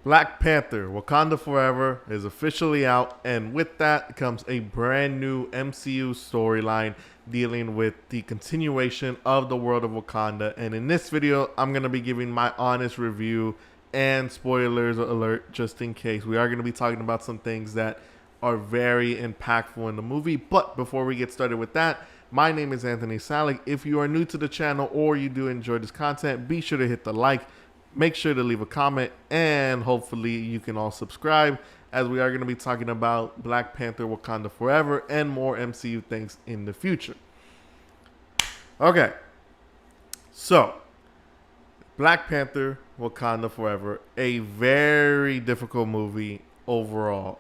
Black Panther, Wakanda Forever is officially out, and with that comes a brand new MCU storyline dealing with the continuation of the world of Wakanda. And in this video, I'm going to be giving my honest review and spoilers alert just in case. We are going to be talking about some things that are very impactful in the movie. But before we get started with that, my name is Anthony Salic. If you are new to the channel or you do enjoy this content, be sure to hit the like. Make sure to leave a comment, and hopefully you can all subscribe, as we are going to be talking about Black Panther Wakanda Forever and more MCU things in the future. Okay, so Black Panther Wakanda Forever, a very difficult movie overall.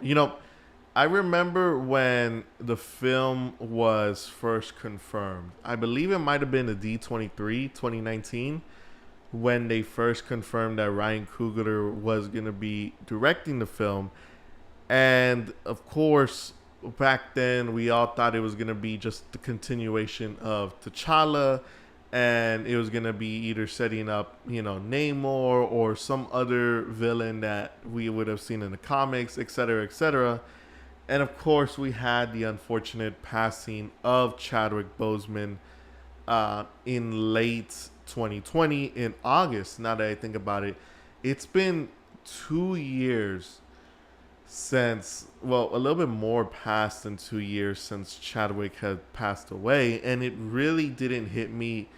I remember when the film was first confirmed. I believe it might have been the D23 2019 when they first confirmed that Ryan Coogler was going to be directing the film. And of course, back then we all thought it was going to be just the continuation of T'Challa, and it was going to be either setting up, Namor or some other villain that we would have seen in the comics, etc., etc. And of course, we had the unfortunate passing of Chadwick Boseman in late 2020 in August. Now that I think about it, it's been 2 years since, well, a little bit more past than 2 years since Chadwick had passed away, and it really didn't hit me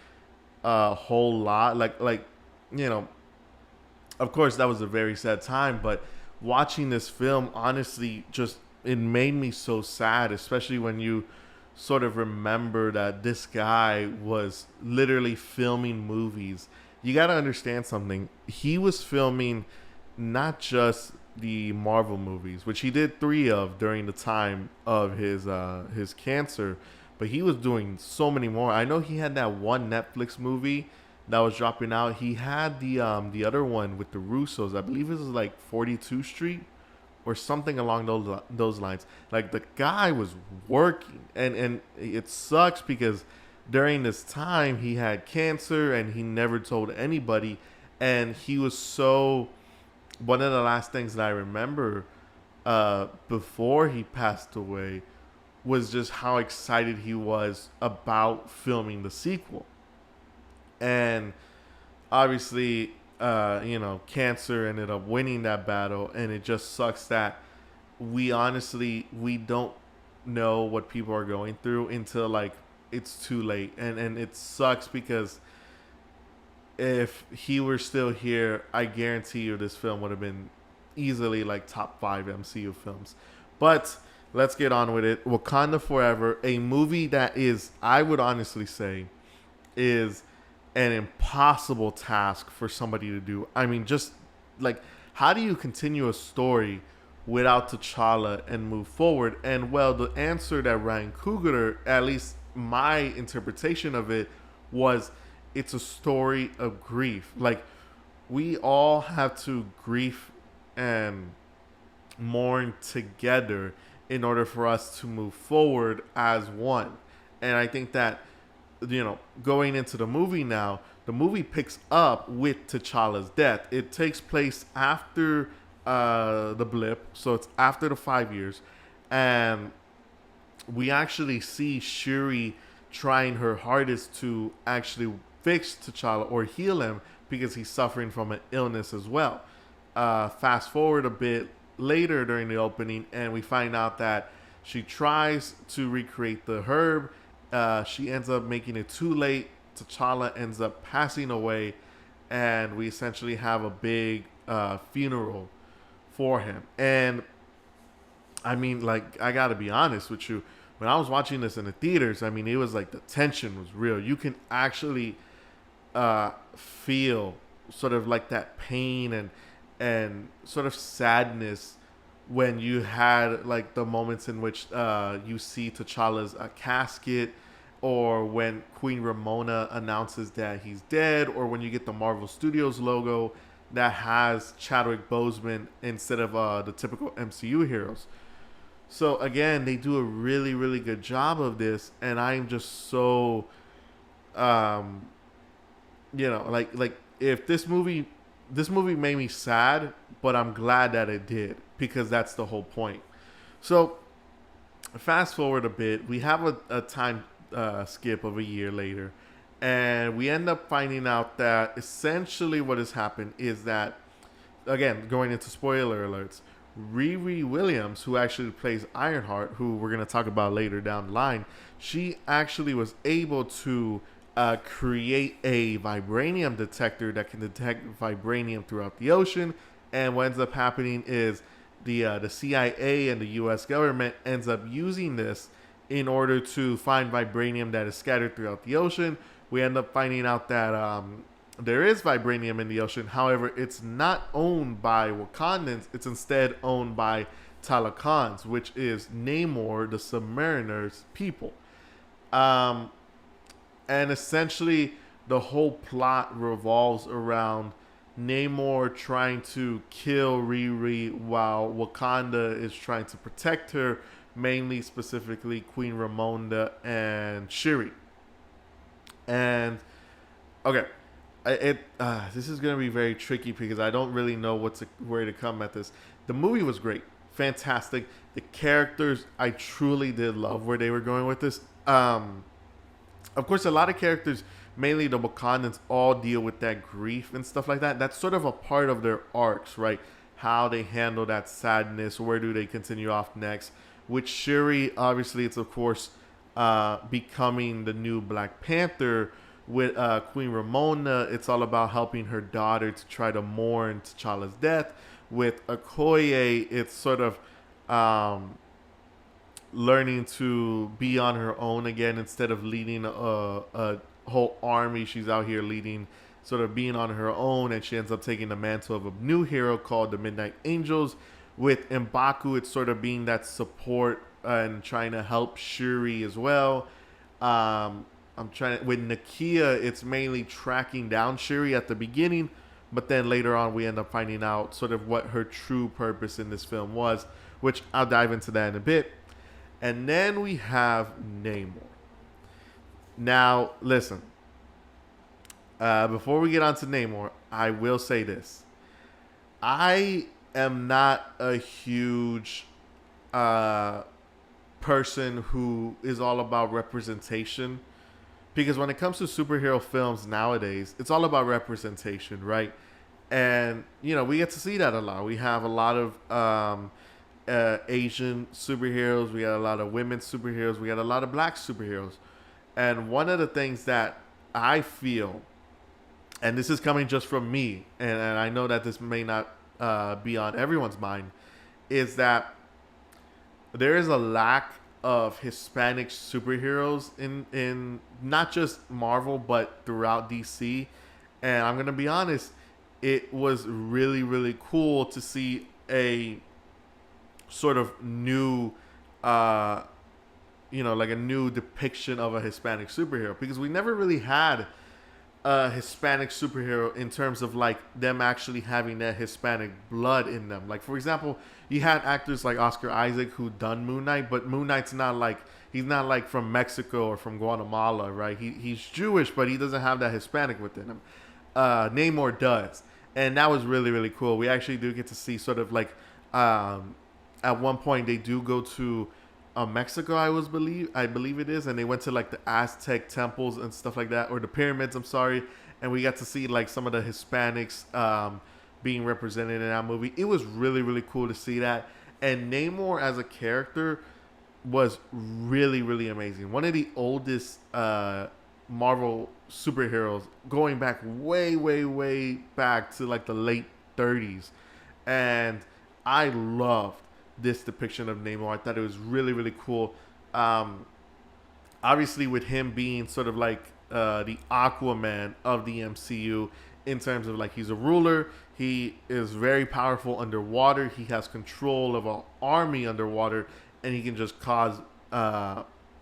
a whole lot. Of course, that was a very sad time, but watching this film, honestly, just it made me so sad, especially when you sort of remember that this guy was literally filming movies. You got to understand something. He was filming not just the Marvel movies, which he did 3 of during the time of his cancer, but he was doing so many more. I know he had that one Netflix movie that was dropping out. He had the other one with the Russos. I believe it was like 42 Street or something along those lines. Like, the guy was working, and it sucks because during this time he had cancer and he never told anybody. And he was so, one of the last things that I remember before he passed away was just how excited he was about filming the sequel. And obviously, cancer ended up winning that battle, and it just sucks that we don't know what people are going through until like it's too late. And it sucks because if he were still here, I guarantee you this film would have been easily like top 5 MCU films. But let's get on with it. Wakanda Forever, a movie that is, I would honestly say, is an impossible task for somebody to do. I mean, just like, how do you continue a story without T'Challa and move forward? And well, the answer that Ryan Coogler, at least my interpretation of it, was it's a story of grief. Like, we all have to grieve and mourn together in order for us to move forward as one. And I think that, going into the movie now, the movie picks up with T'Challa's death. It takes place after the blip, so it's after the 5 years, and we actually see Shuri trying her hardest to actually fix T'Challa or heal him because he's suffering from an illness as well. Fast forward a bit later during the opening, and we find out that she tries to recreate the herb. She ends up making it too late. T'Challa ends up passing away, and we essentially have a big funeral for him. And I mean, like, I gotta be honest with you, when I was watching this in the theaters, I mean, it was like the tension was real. You can actually feel sort of like that pain and sort of sadness when you had like the moments in which you see T'Challa's casket, or when Queen Ramona announces that he's dead, or when you get the Marvel Studios logo that has Chadwick Boseman instead of the typical MCU heroes. So again, they do a really, really good job of this, and I'm just so, like if this movie made me sad, but I'm glad that it did because that's the whole point. So fast forward a bit, we have a time skip of a year later, and we end up finding out that essentially what has happened is that, again, going into spoiler alerts, Riri Williams, who actually plays Ironheart, who we're going to talk about later down the line, she actually was able to create a vibranium detector that can detect vibranium throughout the ocean. And what ends up happening is the CIA and the U.S. government ends up using this in order to find vibranium that is scattered throughout the ocean. We end up finding out that there is vibranium in the ocean. However, it's not owned by Wakandans. It's instead owned by Talakans, which is Namor, the Submariner's people. Um, and essentially, the whole plot revolves around Namor trying to kill Riri while Wakanda is trying to protect her, mainly specifically Queen Ramonda and Shuri. And okay, this is gonna be very tricky because I don't really know where to come at this. The movie was great, fantastic. The characters, I truly did love where they were going with this. Of course, a lot of characters, mainly the Wakandans, all deal with that grief and stuff like that. That's sort of a part of their arcs, right? How they handle that sadness. Where do they continue off next? With Shuri, obviously, it's of course becoming the new Black Panther. With Queen Ramona, it's all about helping her daughter to try to mourn T'Challa's death. With Okoye, it's sort of learning to be on her own again instead of leading a whole army. She's out here leading, sort of being on her own, and she ends up taking the mantle of a new hero called the Midnight Angels. With M'Baku, it's sort of being that support and trying to help Shuri as well. With Nakia, it's mainly tracking down Shuri at the beginning, but then later on we end up finding out sort of what her true purpose in this film was, which I'll dive into that in a bit. And then we have Namor. Now, listen. Before we get on to Namor, I will say this. I am not a huge person who is all about representation. Because when it comes to superhero films nowadays, it's all about representation, right? And, we get to see that a lot. We have a lot of Asian superheroes. We got a lot of women superheroes. We got a lot of black superheroes. And one of the things that I feel, and this is coming just from me, and I know that this may not be on everyone's mind, is that there is a lack of Hispanic superheroes in not just Marvel, but throughout DC. And I'm going to be honest, it was really, really cool to see a sort of new, like a new depiction of a Hispanic superhero, because we never really had a Hispanic superhero in terms of like them actually having that Hispanic blood in them. Like, for example, you had actors like Oscar Isaac who done Moon Knight, but Moon Knight's he's not like from Mexico or from Guatemala, right? He's Jewish, but he doesn't have that Hispanic within him. Namor does. And that was really, really cool. We actually do get to see sort of like, at one point they do go to Mexico, I believe it is, and they went to like the Aztec temples and stuff like that, or the pyramids, I'm sorry, and we got to see like some of the Hispanics being represented in that movie. It was really, really cool to see that. And Namor as a character was really, really amazing. One of the oldest Marvel superheroes, going back way, way, way back to like the late 30s. And I loved this depiction of Namor. I thought it was really, really cool. Obviously, with him being sort of like the Aquaman of the MCU, in terms of like he's a ruler, he is very powerful underwater. He has control of an army underwater, and he can just cause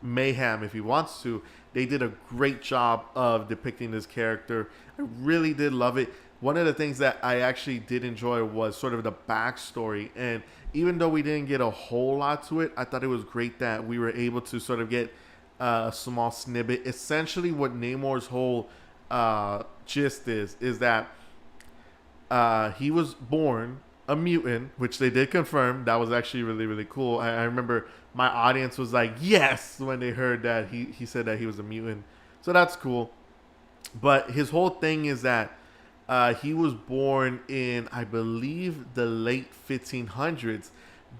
mayhem if he wants to. They did a great job of depicting this character. I really did love it. One of the things that I actually did enjoy was sort of the backstory. And even though we didn't get a whole lot to it, I thought it was great that we were able to sort of get a small snippet. Essentially, what Namor's whole gist is that he was born a mutant, which they did confirm. That was actually really, really cool. I remember my audience was like, yes, when they heard that he said that he was a mutant. So that's cool. But his whole thing is that he was born in, I believe, the late 1500s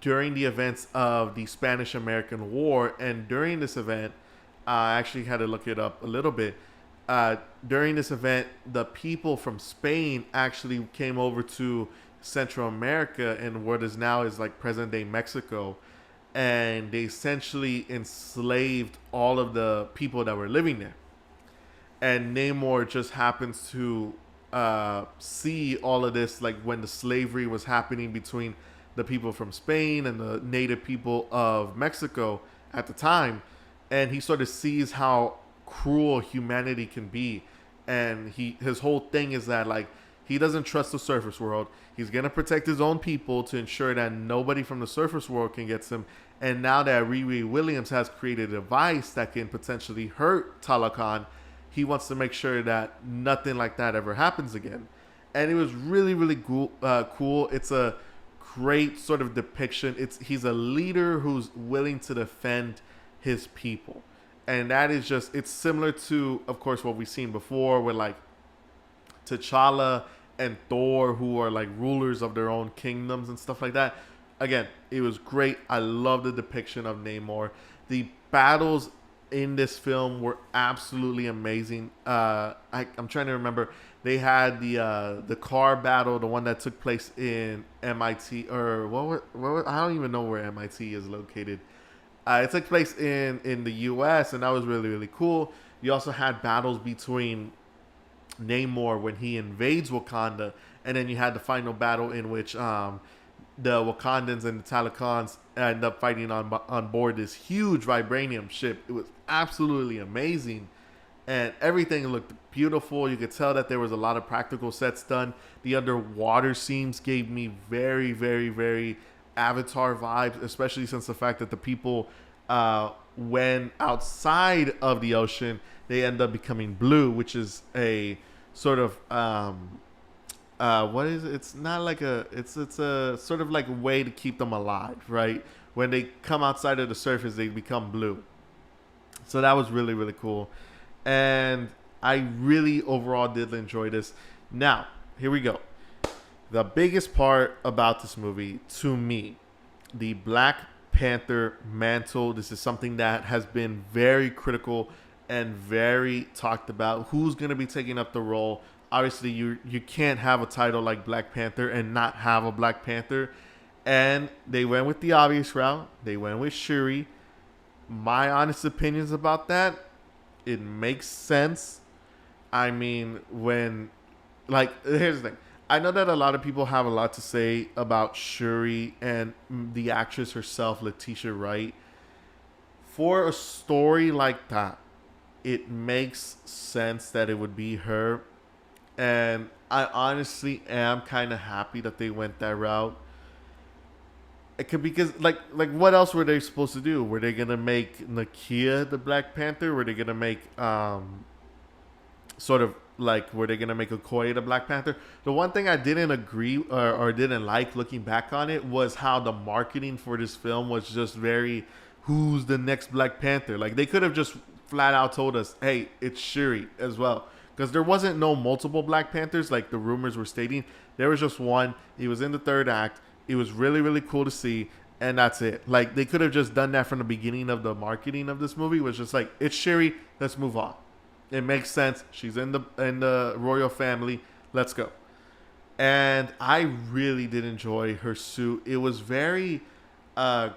during the events of the Spanish American War. And during this event, I actually had to look it up a little bit. During this event, the people from Spain actually came over to Central America and what is now is like present day Mexico. And they essentially enslaved all of the people that were living there. And Namor just happens to see all of this, like when the slavery was happening between the people from Spain and the native people of Mexico at the time, and he sort of sees how cruel humanity can be, and his whole thing is that like he doesn't trust the surface world. He's gonna protect his own people to ensure that nobody from the surface world can get him. And now that Riri Williams has created a device that can potentially hurt Talakan, he wants to make sure that nothing like that ever happens again. And it was really, really cool. It's a great sort of depiction. He's a leader who's willing to defend his people. And that is just, it's similar to, of course, what we've seen before with like T'Challa and Thor, who are like rulers of their own kingdoms and stuff like that. Again, it was great. I love the depiction of Namor. The battles in this film were absolutely amazing. I'm trying to remember. They had the car battle, the one that took place in MIT, or I don't even know where MIT is located. It took place in the U.S., and that was really, really cool. You also had battles between Namor when he invades Wakanda, and then you had the final battle in which the Wakandans and the Talakans end up fighting on board this huge vibranium ship. It was absolutely amazing, and everything looked beautiful. You could tell that there was a lot of practical sets done. The underwater scenes gave me very, very, very Avatar vibes, especially since the fact that the people, when outside of the ocean, they end up becoming blue, which is a sort of what is it? It's not like it's a sort of like a way to keep them alive, right? When they come outside of the surface, they become blue. So that was really, really cool. And I really overall did enjoy this. Now, here we go. The biggest part about this movie, to me, the Black Panther mantle. This is something that has been very critical and very talked about. Who's going to be taking up the role? Obviously, you can't have a title like Black Panther and not have a Black Panther. And they went with the obvious route. They went with Shuri. My honest opinions about that, it makes sense. I mean, here's the thing. I know that a lot of people have a lot to say about Shuri and the actress herself, Letitia Wright. For a story like that, it makes sense that it would be her. And I honestly am kind of happy that they went that route. It could, because like what else were they supposed to do? Were they gonna make Nakia the Black Panther? Were they gonna make sort of like, were they gonna make Okoye the Black Panther? The one thing I didn't agree or didn't like looking back on it was how the marketing for this film was just very, who's the next Black Panther? Like they could have just flat out told us, hey, it's Shuri as well. Because there wasn't no multiple Black Panthers like the rumors were stating. There was just one. He was in the third act. It was really, really cool to see. And that's it. Like, they could have just done that from the beginning of the marketing of this movie. It was just like, it's Shuri. Let's move on. It makes sense. She's in the royal family. Let's go. And I really did enjoy her suit. It was very, I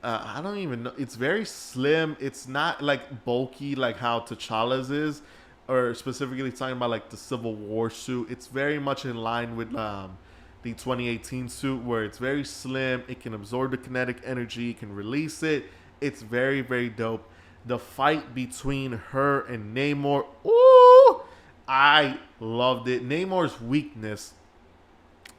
don't even know. It's very slim. It's not like bulky like how T'Challa's is. Or specifically talking about like the Civil War suit. It's very much in line with the 2018 suit, where it's very slim. It can absorb the kinetic energy. It can release it. It's very, very dope. The fight between her and Namor. Ooh! I loved it. Namor's weakness,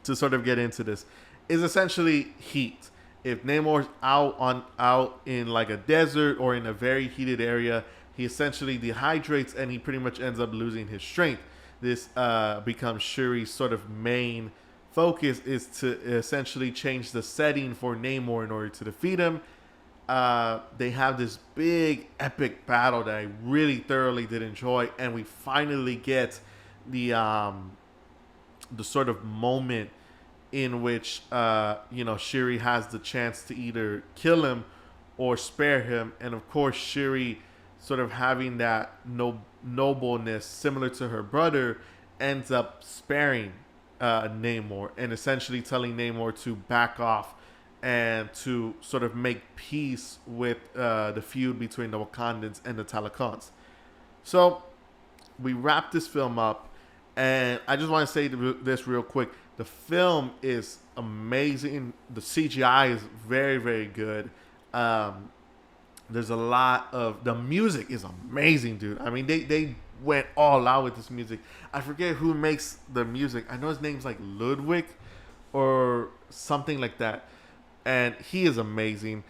to sort of get into this, is essentially heat. If Namor's out in like a desert or in a very heated area, he essentially dehydrates and he pretty much ends up losing his strength. This becomes Shuri's sort of main focus is to essentially change the setting for Namor in order to defeat him. They have this big epic battle that I really thoroughly did enjoy, and we finally get the sort of moment in which Shuri has the chance to either kill him or spare him, and of course Shuri, sort of having that nobleness similar to her brother, ends up sparing Namor and essentially telling Namor to back off and to sort of make peace with the feud between the Wakandans and the Talakans. So we wrap this film up, and I just want to say this real quick. The film is amazing. The CGI is very, very good. There's a lot of... The music is amazing, dude. I mean, they went all out with this music. I forget who makes the music. I know his name's like Ludwig or something like that. And he is amazing.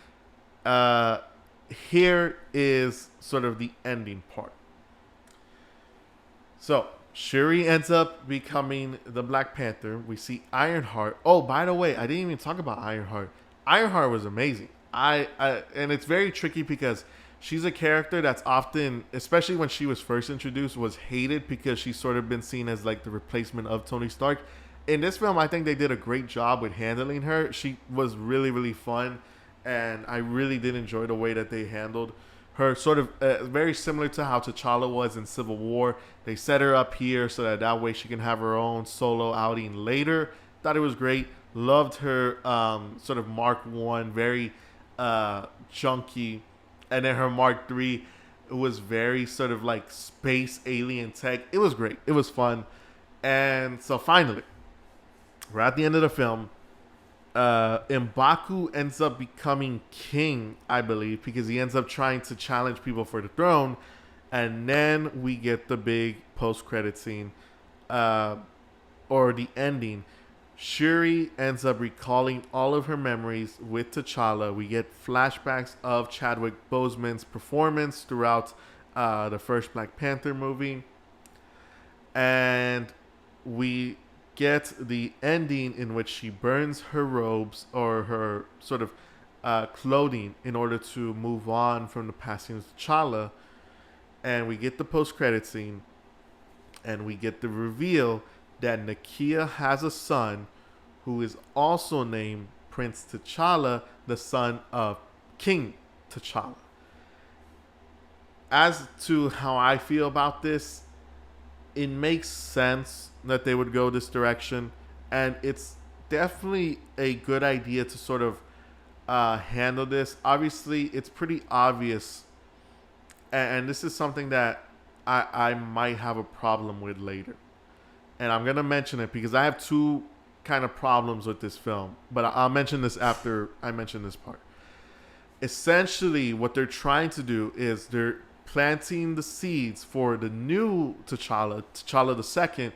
Here is sort of the ending part. So, Shuri ends up becoming the Black Panther. We see Ironheart. Oh, by the way, I didn't even talk about Ironheart. Ironheart was amazing. And it's very tricky because she's a character that's often, especially when she was first introduced, was hated because she's sort of been seen as like the replacement of Tony Stark. In this film, I think they did a great job with handling her. She was really, really fun, and I really did enjoy the way that they handled her. Sort of very similar to how T'Challa was in Civil War. They set her up here so that way she can have her own solo outing later. Thought it was great. Loved her sort of Mark 1, very chunky, and then her Mark 3 was very sort of like space alien tech. It was great. It was fun. And so finally, we're at the end of the film. M'Baku ends up becoming king, I believe, because he ends up trying to challenge people for the throne. And then we get the big post-credit scene, or the ending. Shuri ends up recalling all of her memories with T'Challa. We get flashbacks of Chadwick Boseman's performance throughout the first Black Panther movie. And we get the ending in which she burns her robes or her sort of clothing in order to move on from the passing of T'Challa. And we get the post-credit scene, and we get the reveal that Nakia has a son who is also named Prince T'Challa, the son of King T'Challa. As to how I feel about this, it makes sense that they would go this direction, and it's definitely a good idea to sort of handle this. Obviously, it's pretty obvious, and this is something that I might have a problem with later. And I'm going to mention it because I have two kind of problems with this film, but I'll mention this after I mention this part. Essentially, what they're trying to do is they're planting the seeds for the new T'Challa, T'Challa II,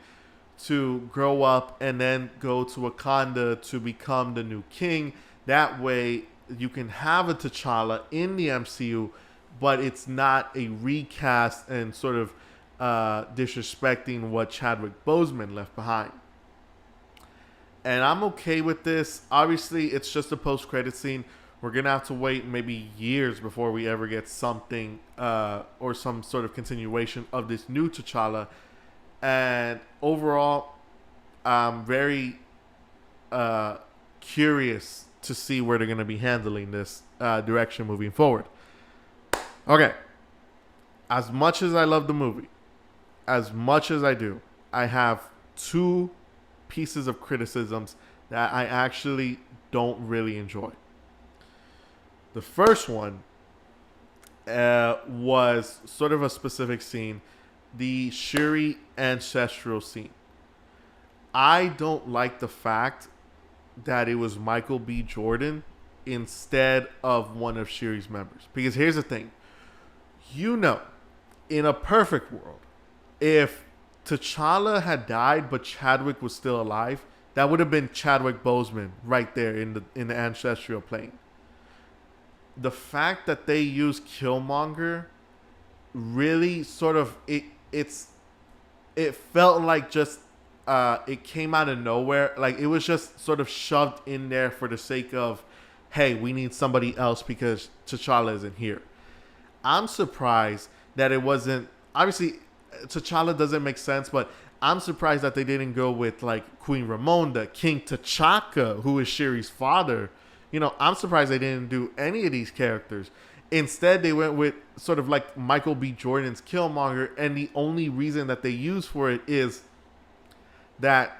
to grow up and then go to Wakanda to become the new king. That way, you can have a T'Challa in the MCU, but it's not a recast and sort of disrespecting what Chadwick Boseman left behind. And I'm okay with this. Obviously, it's just a post-credit scene. We're going to have to wait maybe years before we ever get something or some sort of continuation of this new T'Challa. And overall, I'm very curious to see where they're going to be handling this direction moving forward. Okay. As much as I love the movie, as much as I do, I have two pieces of criticisms that I actually don't really enjoy. The first one was sort of a specific scene, the Shuri ancestral scene. I don't like the fact that it was Michael B. Jordan instead of one of Shuri's members. Because here's the thing. You know, in a perfect world, if T'Challa had died but Chadwick was still alive, that would have been Chadwick Boseman right there in the ancestral plane. The fact that they use Killmonger really sort of it felt like just it came out of nowhere. Like, it was just sort of shoved in there for the sake of, hey, we need somebody else because T'Challa isn't here. I'm surprised that it wasn't, obviously T'Challa doesn't make sense, but I'm surprised that they didn't go with like Queen Ramonda, King T'Chaka, who is Shuri's father. You know, I'm surprised they didn't do any of these characters. Instead, they went with sort of like Michael B. Jordan's Killmonger, and the only reason that they use for it is that,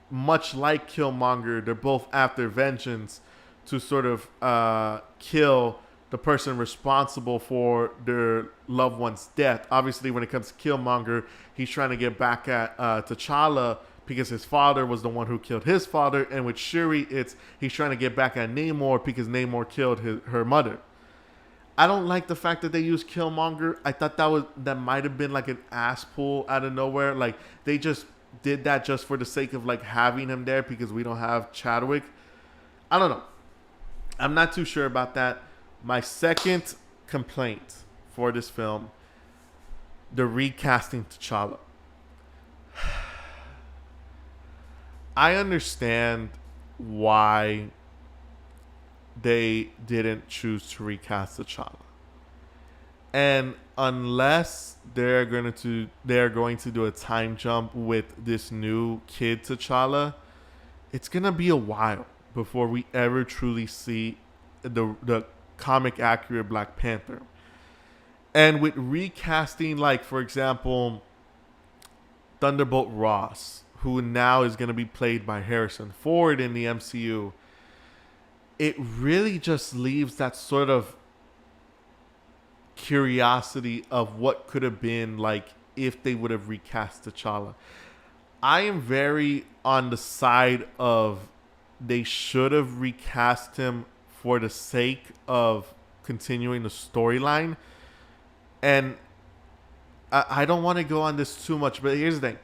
much like Killmonger, they're both after vengeance to sort of kill the person responsible for their loved one's death. Obviously, when it comes to Killmonger, he's trying to get back at T'Challa because his father was the one who killed his father. And with Shuri, he's trying to get back at Namor because Namor killed her mother. I don't like the fact that they used Killmonger. I thought that might have been like an ass pull out of nowhere. Like, they just did that just for the sake of like having him there because we don't have Chadwick. I don't know. I'm not too sure about that. My second complaint for this film, the recasting T'Challa. I understand why they didn't choose to recast T'Challa. And unless they're going to do a time jump with this new kid T'Challa, it's going to be a while before we ever truly see the comic accurate Black Panther. And with recasting, like, for example, Thunderbolt Ross, who now is going to be played by Harrison Ford in the MCU, it really just leaves that sort of curiosity of what could have been like if they would have recast T'Challa. I am very on the side of they should have recast him for the sake of continuing the storyline. And I don't want to go on this too much, but here's the thing.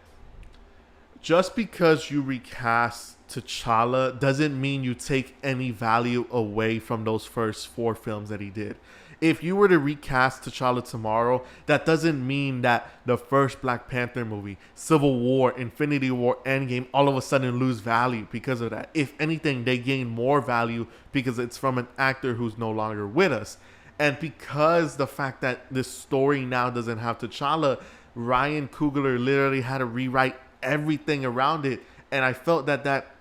Just because you recast T'Challa doesn't mean you take any value away from those first 4 films that he did. If you were to recast T'Challa tomorrow, that doesn't mean that the first Black Panther movie, Civil War, Infinity War, Endgame, all of a sudden lose value because of that. If anything, they gain more value because it's from an actor who's no longer with us. And because the fact that this story now doesn't have T'Challa, Ryan Coogler literally had to rewrite everything around it. And I felt that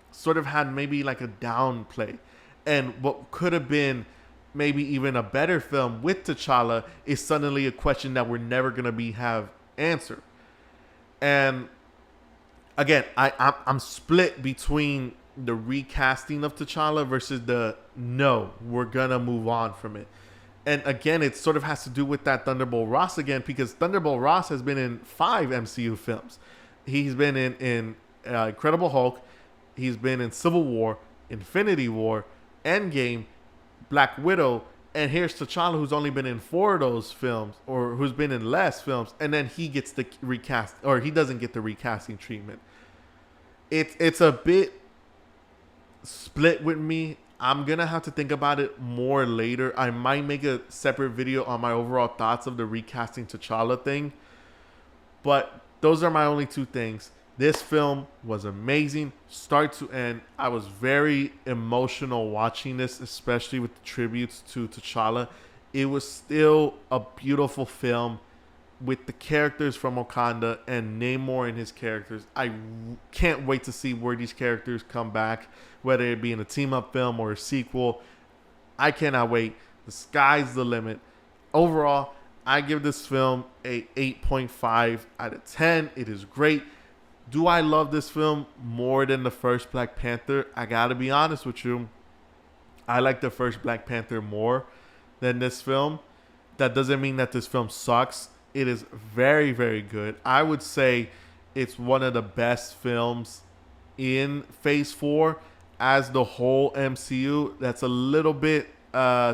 sort of had maybe like a downplay. And what could have been maybe even a better film with T'Challa is suddenly a question that we're never going to have answered. And again, I'm split between the recasting of T'Challa versus the no, we're going to move on from it. And again, it sort of has to do with that Thunderbolt Ross again, because Thunderbolt Ross has been in 5 MCU films. He's been in Incredible Hulk. He's been in Civil War, Infinity War, Endgame, Black Widow, and here's T'Challa, who's only been in 4 of those films, or who's been in less films, and then he gets the recast, or he doesn't get the recasting treatment. It's a bit split with me. I'm gonna have to think about it more later. I might make a separate video on my overall thoughts of the recasting T'Challa thing, but those are my only 2 things. This film was amazing, start to end. I was very emotional watching this, especially with the tributes to T'Challa. It was still a beautiful film with the characters from Wakanda and Namor and his characters. I can't wait to see where these characters come back, whether it be in a team-up film or a sequel. I cannot wait. The sky's the limit. Overall, I give this film a 8.5 out of 10. It is great. Do I love this film more than the first Black Panther? I gotta be honest with you. I like the first Black Panther more than this film. That doesn't mean that this film sucks. It is very, very good. I would say it's one of the best films in Phase 4 as the whole MCU. That's a little bit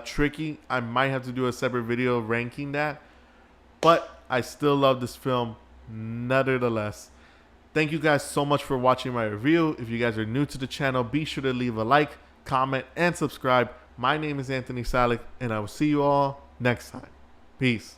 tricky. I might have to do a separate video ranking that. But I still love this film nevertheless. Thank you guys so much for watching my review. If you guys are new to the channel, be sure to leave a like, comment, and subscribe. My name is Anthony Salic, and I will see you all next time. Peace.